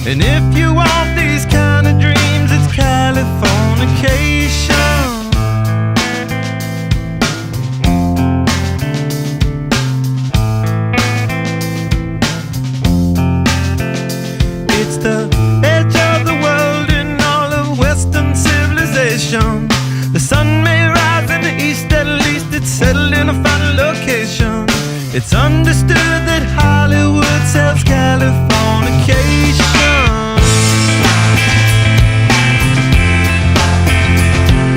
And if you want these kind of dreams, it's Californication. It's the edge of the world in all of Western civilization. The sun may rise in the east, at least it's settled in a final location. It's understood that Hollywood sells Californication.